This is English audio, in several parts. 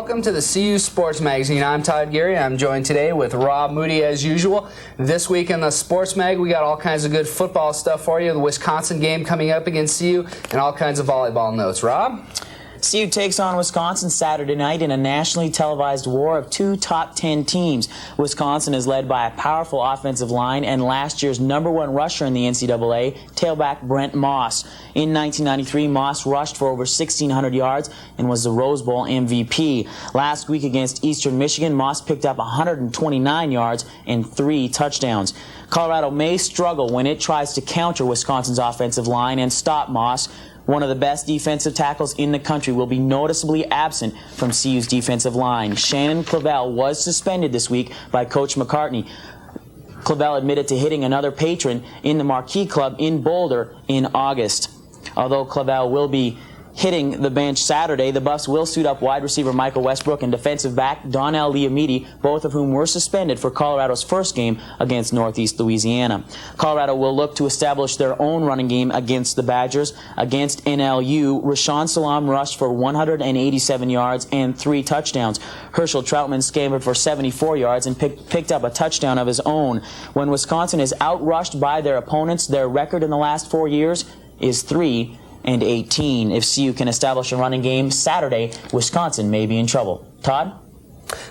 welcome to the CU Sports Magazine. I'm Todd Geary. I'm joined today with Rob Moody as usual. This week in the Sports Mag, we got all kinds of good football stuff for you. The Wisconsin game coming up against CU and all kinds of volleyball notes. Rob? CU takes on Wisconsin Saturday night in a nationally televised war of two top 10 teams. Wisconsin is led by a powerful offensive line and last year's #1 rusher in the NCAA, tailback Brent Moss. In 1993, Moss rushed for over 1,600 yards and was the Rose Bowl MVP. Last week against Eastern Michigan, Moss picked up 129 yards and 3 touchdowns. Colorado may struggle when it tries to counter Wisconsin's offensive line and stop Moss. One of the best defensive tackles in the country will be noticeably absent from CU's defensive line. Shannon Clavell was suspended this week by Coach McCartney. Clavell admitted to hitting another patron in the Marquee Club in Boulder in August. Although Clavell will be hitting the bench Saturday, the Buffs will suit up wide receiver Michael Westbrook and defensive back Donnell Liamidi, both of whom were suspended for Colorado's first game against Northeast Louisiana. Colorado will look to establish their own running game against the Badgers. Against NLU, Rashawn Salam rushed for 187 yards and 3 touchdowns. Herschel Troutman scampered for 74 yards and picked up a touchdown of his own. When Wisconsin is outrushed by their opponents, their record in the last 4 years is 3-18. If CU can establish a running game Saturday, Wisconsin may be in trouble. Todd?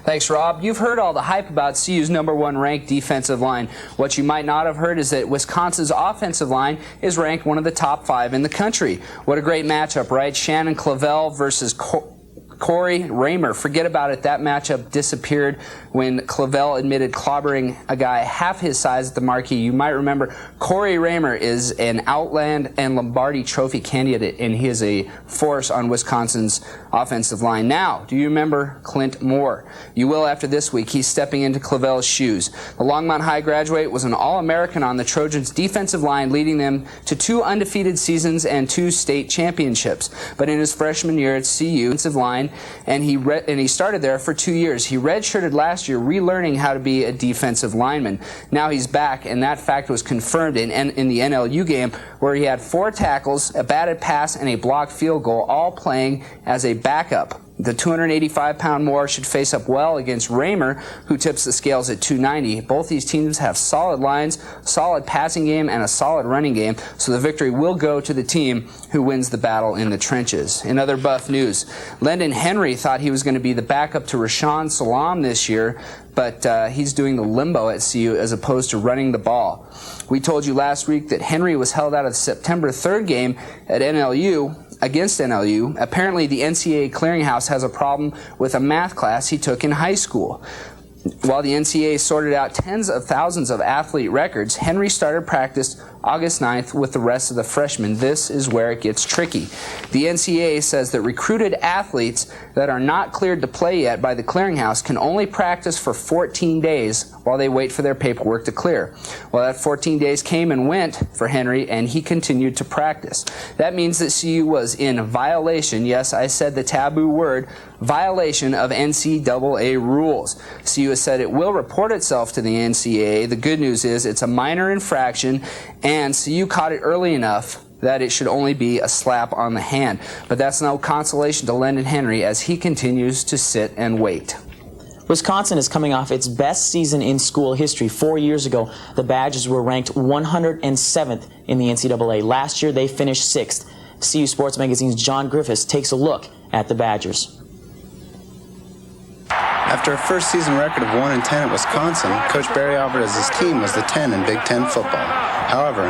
Thanks, Rob. You've heard all the hype about CU's #1 ranked defensive line. What you might not have heard is that Wisconsin's offensive line is ranked one of the top 5 in the country. What a great matchup, right? Shannon Clavell versus Corey Raymer. Forget about it. That matchup disappeared when Clavell admitted clobbering a guy half his size at the Marquee. You might remember Corey Raymer is an Outland and Lombardi Trophy candidate, and he is a force on Wisconsin's offensive line. Now, do you remember Clint Moore? You will after this week. He's stepping into Clavell's shoes. The Longmont High graduate was an All-American on the Trojans' defensive line, leading them to 2 undefeated seasons and 2 state championships. But in his freshman year at CU, defensive line, and he started there for 2 years. He redshirted last year, relearning how to be a defensive lineman. Now he's back, and that fact was confirmed in the NLU game, where he had 4 tackles, a batted pass, and a blocked field goal, all playing as a backup. The 285-pound Moore should face up well against Raymer, who tips the scales at 290. Both these teams have solid lines, solid passing game, and a solid running game, so the victory will go to the team who wins the battle in the trenches. In other Buff news, Lendon Henry thought he was going to be the backup to Rashawn Salam this year, but he's doing the limbo at CU as opposed to running the ball. We told you last week that Henry was held out of the September 3rd game at against NLU. Apparently, the NCAA clearinghouse has a problem with a math class he took in high school. While the NCAA sorted out tens of thousands of athlete records, Henry started practice August 9th with the rest of the freshmen. This is where it gets tricky. The NCAA says that recruited athletes that are not cleared to play yet by the clearinghouse can only practice for 14 days while they wait for their paperwork to clear. Well, that 14 days came and went for Henry, and he continued to practice. That means that CU was in violation, yes, I said the taboo word, violation of NCAA rules. CU has said it will report itself to the NCAA. The good news is it's a minor infraction, and CU caught it early enough that it should only be a slap on the hand. But that's no consolation to Lendon Henry as he continues to sit and wait. Wisconsin is coming off its best season in school history. 4 years ago, the Badgers were ranked 107th in the NCAA. Last year, they finished 6th. CU Sports Magazine's John Griffiths takes a look at the Badgers. After a first season record of 1-10 at Wisconsin, Coach Barry Alvarez's team was the 10 in Big Ten football. However,